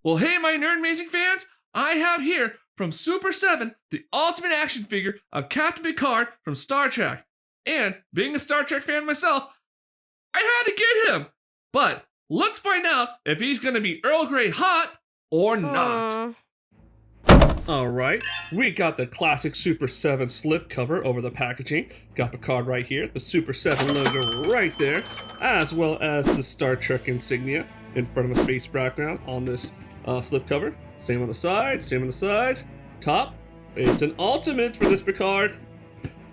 Well, hey, my Nerdmazing fans, I have here from Super 7 the ultimate action figure of Captain Picard from Star Trek. And being a Star Trek fan myself, I had to get him. But let's find out if he's going to be Earl Grey hot or not. Alright, we got the classic Super 7 slipcover over the packaging. Got Picard right here, the Super 7 logo right there, as well as the Star Trek insignia in front of a space background on this slipcover. Same on the side, same on the sides. Top, it's an ultimate for this Picard.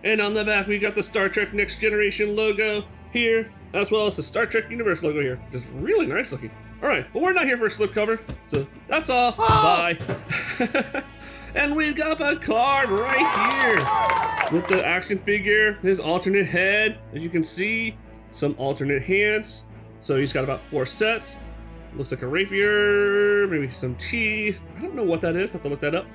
And on the back, we got the Star Trek Next Generation logo here, as well as the Star Trek Universe logo here. Just really nice looking. Alright, but we're not here for a slipcover, so that's all. Bye. And we've got Picard right here with the action figure, his alternate head, as you can see, some alternate hands. So he's got about 4 sets. Looks like a rapier, maybe some teeth. I don't know what that is, have to look that up.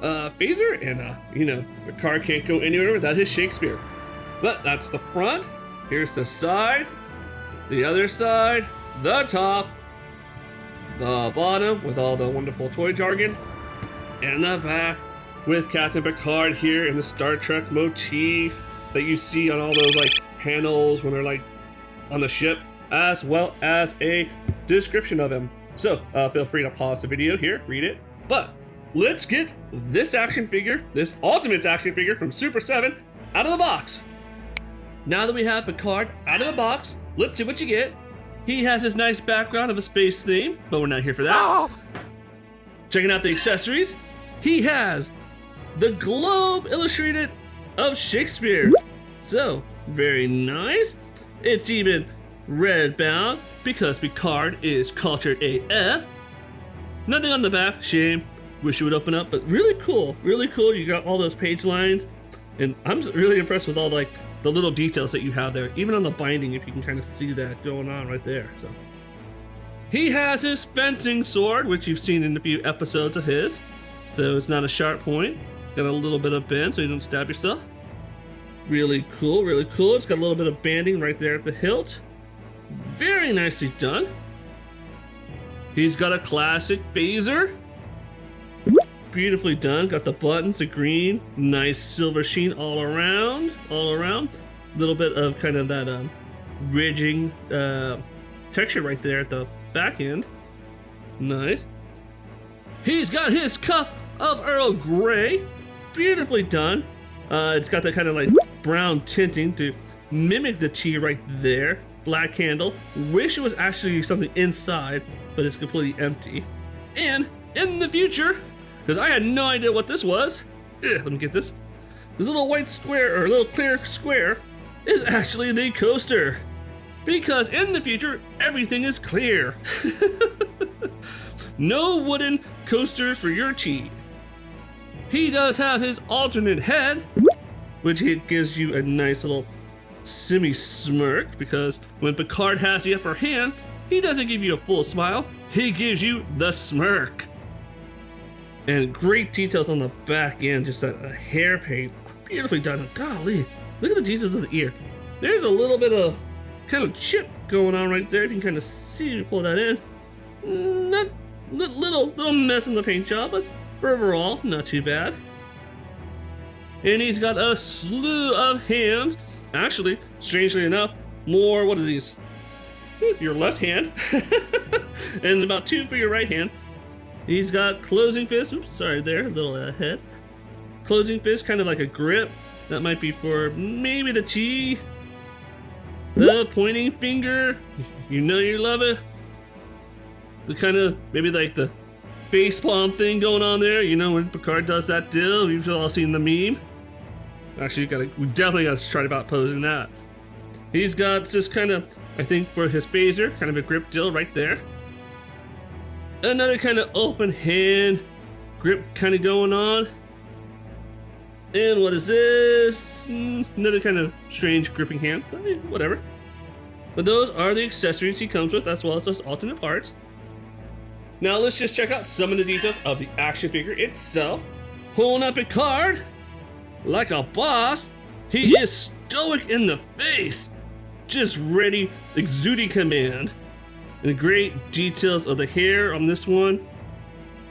Phaser, and Picard can't go anywhere without his Shakespeare. But that's the front. Here's the side, the other side, the top, the bottom with all the wonderful toy jargon, and the back with Captain Picard here in the Star Trek motif that you see on all those panels when they're on the ship, as well as a description of him. So feel free to pause the video here, read it. But let's get this action figure, this ultimate action figure from Super 7 out of the box. Now that we have Picard out of the box, let's see what you get. He has his nice background of a space theme, but we're not here for that. Checking out the accessories. He has the globe illustrated of Shakespeare. So, very nice. It's even red bound because Picard is cultured AF. Nothing on the back, shame. Wish it would open up, but really cool, really cool. You got all those page lines, and I'm really impressed with all the little details that you have there, even on the binding, if you can kind of see that going on right there. So he has his fencing sword, which you've seen in a few episodes of his. So it's not a sharp point. Got a little bit of bend so you don't stab yourself. Really cool, really cool. It's got a little bit of banding right there at the hilt. Very nicely done. He's got a classic phaser. Beautifully done. Got the buttons, the green, nice silver sheen all around. Little bit of kind of that ridging texture right there at the back end. Nice. He's got his cup of Earl Grey. Beautifully done. It's got that kind of brown tinting to mimic the tea right there. Black handle. Wish it was actually something inside, but it's completely empty. And in the future, because I had no idea what this was. Let me get this. This little white square, or little clear square, is actually the coaster. Because in the future, everything is clear. No wooden coasters for your tea. He does have his alternate head, which gives you a nice little semi-smirk, because when Picard has the upper hand, he doesn't give you a full smile, he gives you the smirk. And great details on the back end, just a hair paint, beautifully done. Golly, look at the details of the ear. There's a little bit of kind of chip going on right there, if you can kind of see, pull that in. Not little mess in the paint job, but overall, not too bad. And he's got a slew of hands. Actually, strangely enough, more, what are these? Your left hand, and about 2 for your right hand. He's got closing fist. Oops, sorry there, little head. Closing fist, kind of like a grip. That might be for maybe the T. The pointing finger. You know you love it. The kind of, maybe the face palm thing going on there. You know when Picard does that deal, we've all seen the meme. Actually, we definitely got to try about posing that. He's got this kind of, I think for his phaser, kind of a grip deal right there. Another kind of open hand grip kind of going on. And what is this? Another kind of strange gripping hand, but whatever. But those are the accessories he comes with, as well as those alternate parts. Now let's just check out some of the details of the action figure itself. Pulling up Picard like a boss. He is stoic in the face, just ready, exuding command. And the great details of the hair on this one.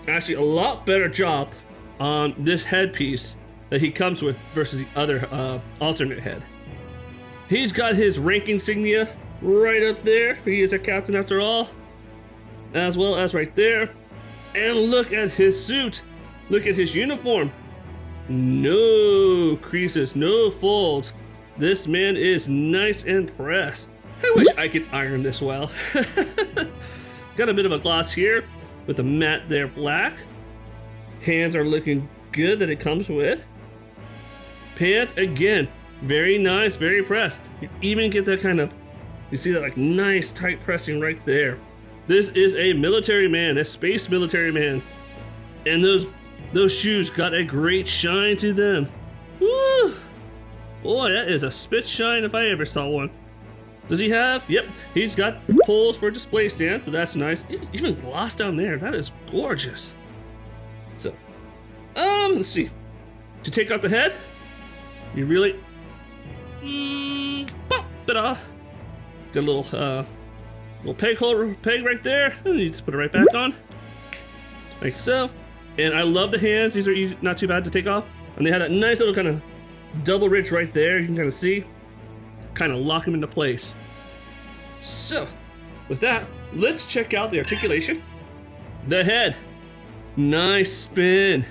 actually a lot better job on this headpiece that he comes with versus the other alternate head. He's got his rank insignia right up there. He is a captain after all, as well as right there. And look at his suit. Look at his uniform. No creases, no folds. This man is nice and pressed. I wish I could iron this well. Got a bit of a gloss here with the matte there black. Hands are looking good that it comes with. Pants, again, very nice, very pressed. You even get that kind of, you see that like nice tight pressing right there. This is a military man, a space military man. And those shoes got a great shine to them. Woo! Boy, that is a spit shine if I ever saw one. Does he have? Yep, he's got poles for display stand, so that's nice. Even gloss down there, that is gorgeous. So, let's see. To take off the head, you really pop it off. Got a little peg right there, and you just put it right back on, like so. And I love the hands; these are not too bad to take off. And they have that nice little kind of double ridge right there. You can kind of see, kind of lock them into place. So, with that, let's check out the articulation. The head, nice spin.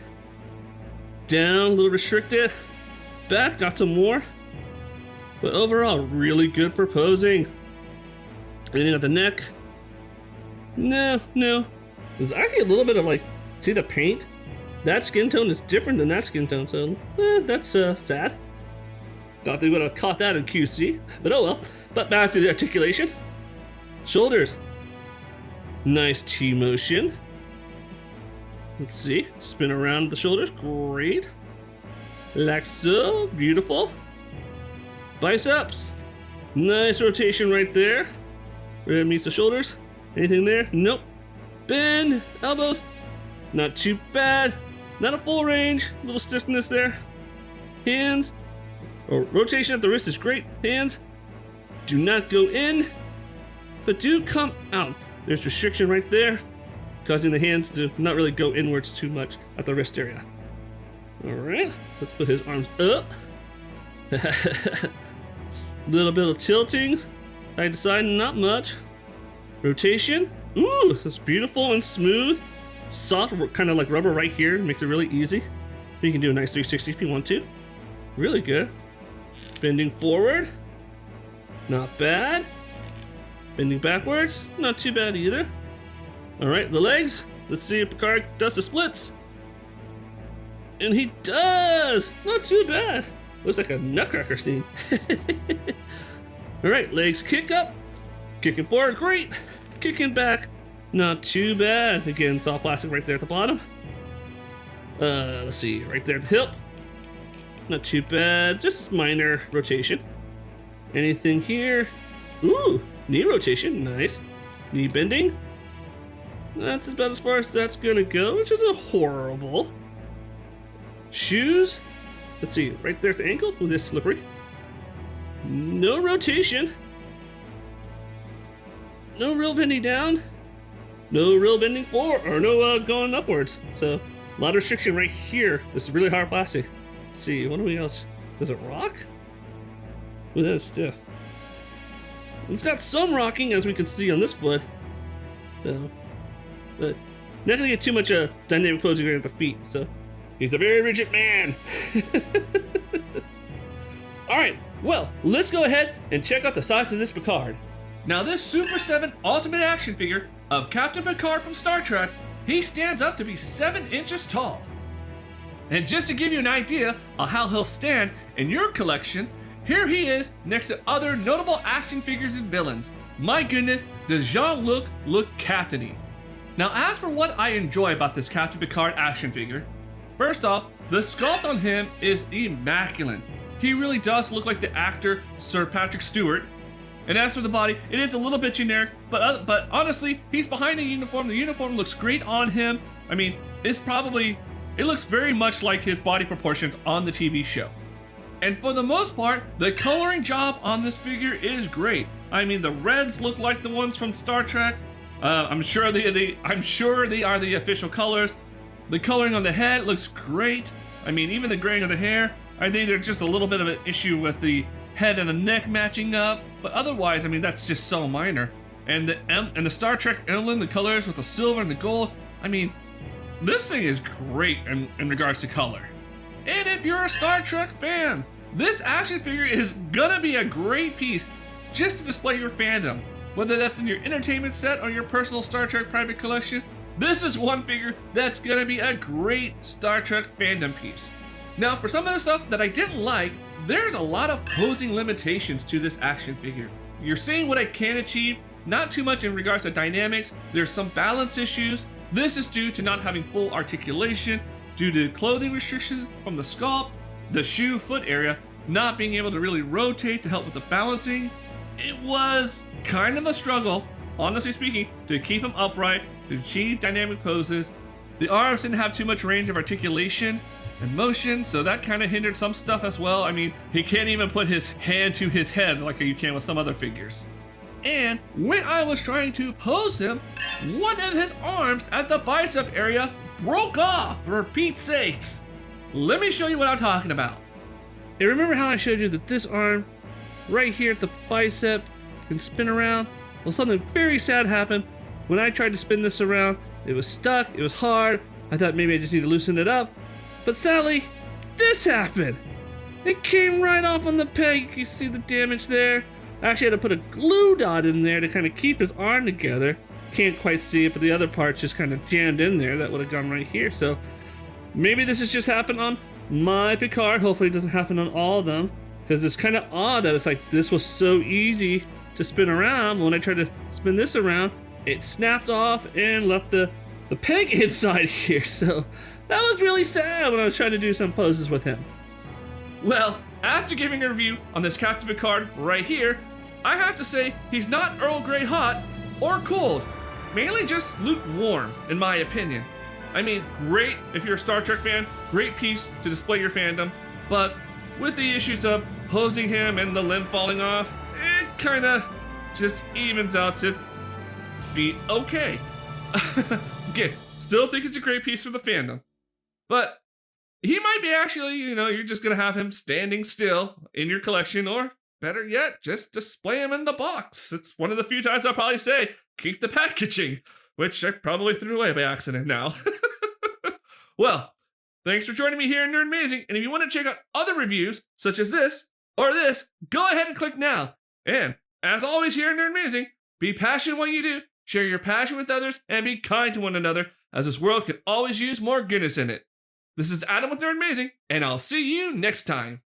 Down, a little restricted. Back, got some more. But overall, really good for posing. Anything at the neck? No. There's actually a little bit of like, see the paint? That skin tone is different than that skin tone, so that's sad. Thought they would have caught that in QC, but oh well. But back to the articulation. Shoulders. Nice T-motion. Let's see, spin around the shoulders, great. Like so, beautiful. Biceps, nice rotation right there. Where it meets the shoulders. Anything there? Nope. Bend, elbows, not too bad. Not a full range, a little stiffness there. Hands, rotation at the wrist is great. Hands, do not go in, but do come out. There's restriction right there, causing the hands to not really go inwards too much at the wrist area. All right, let's put his arms up. Little bit of tilting, side to side, not much. Rotation, ooh, that's beautiful and smooth. Soft, kind of like rubber right here, makes it really easy. You can do a nice 360 if you want to. Really good. Bending forward, not bad. Bending backwards, not too bad either. All right, the legs. Let's see if Picard does the splits. And he does, not too bad. Looks like a nutcracker steam. All right, legs kick up, kicking forward, great. Kicking back, not too bad. Again, soft plastic right there at the bottom. Let's see, right there at the hip. Not too bad, just minor rotation. Anything here? Ooh, knee rotation, nice. Knee bending. That's about as far as that's gonna go, which isn't horrible. Shoes. Let's see, right there at the ankle. Ooh, this slippery. No rotation. No real bending down. No real bending forward, or no going upwards. So, a lot of restriction right here. This is really hard plastic. Let's see, what do we else? Does it rock? Ooh, that is stiff. It's got some rocking, as we can see on this foot. So, but not gonna get too much dynamic posing right at the feet. So, he's a very rigid man. All right, well, let's go ahead and check out the size of this Picard. Now, this Super 7 Ultimate Action Figure of Captain Picard from Star Trek, he stands up to be 7 inches tall. And just to give you an idea of how he'll stand in your collection, here he is next to other notable action figures and villains. My goodness, does Jean-Luc look captainy. Now, as for what I enjoy about this Captain Picard action figure, first off, the sculpt on him is immaculate. He really does look like the actor Sir Patrick Stewart. And as for the body, it is a little bit generic, but honestly, he's behind the uniform. The uniform looks great on him. I mean, it looks very much like his body proportions on the TV show. And for the most part, the coloring job on this figure is great. I mean, the reds look like the ones from Star Trek. I'm sure they are the official colors. The coloring on the head looks great. I mean, even the graying of the hair, I think there's just a little bit of an issue with the head and the neck matching up, but otherwise, I mean, that's just so minor. And the Star Trek emblem, the colors with the silver and the gold, I mean, this thing is great in regards to color. And if you're a Star Trek fan, this action figure is gonna be a great piece just to display your fandom. Whether that's in your entertainment set or your personal Star Trek private collection, this is one figure that's gonna be a great Star Trek fandom piece. Now, for some of the stuff that I didn't like, there's a lot of posing limitations to this action figure. You're seeing what I can achieve, not too much in regards to dynamics. There's some balance issues. This is due to not having full articulation, due to clothing restrictions from the sculpt, the shoe foot area not being able to really rotate to help with the balancing. It was kind of a struggle, honestly speaking, to keep him upright, to achieve dynamic poses. The arms didn't have too much range of articulation and motion, so that kind of hindered some stuff as well. I mean, he can't even put his hand to his head like you can with some other figures. And when I was trying to pose him, one of his arms at the bicep area broke off, for Pete's sakes. Let me show you what I'm talking about. And remember how I showed you that this arm right here at the bicep can spin around? Well, something very sad happened. When I tried to spin this around, it was stuck, it was hard. I thought maybe I just need to loosen it up. But sadly, this happened. It came right off on the peg. You can see the damage there. I actually had to put a glue dot in there to kind of keep his arm together. Can't quite see it, but the other part's just kind of jammed in there. That would have gone right here. So maybe this has just happened on my Picard. Hopefully it doesn't happen on all of them, because it's kind of odd that it's like this was so easy to spin around. When I tried to spin this around, it snapped off and left the peg inside here. So that was really sad when I was trying to do some poses with him. Well, after giving a review on this Captain Picard right here, I have to say he's not Earl Grey hot or cold, mainly just lukewarm in my opinion. I mean, great if you're a Star Trek fan, great piece to display your fandom, but with the issues of posing him and the limb falling off, it kinda just evens out to be okay. Again, still think it's a great piece for the fandom, but he might be actually, you're just gonna have him standing still in your collection, or better yet, just display him in the box. It's one of the few times I'll probably say, keep the packaging, which I probably threw away by accident now. Well, thanks for joining me here in Nerdmazing, and if you want to check out other reviews, such as this, or this, go ahead and click now. And, as always here in Nerdmazing, be passionate in what you do, share your passion with others, and be kind to one another, as this world could always use more goodness in it. This is Adam with Nerdmazing, and I'll see you next time.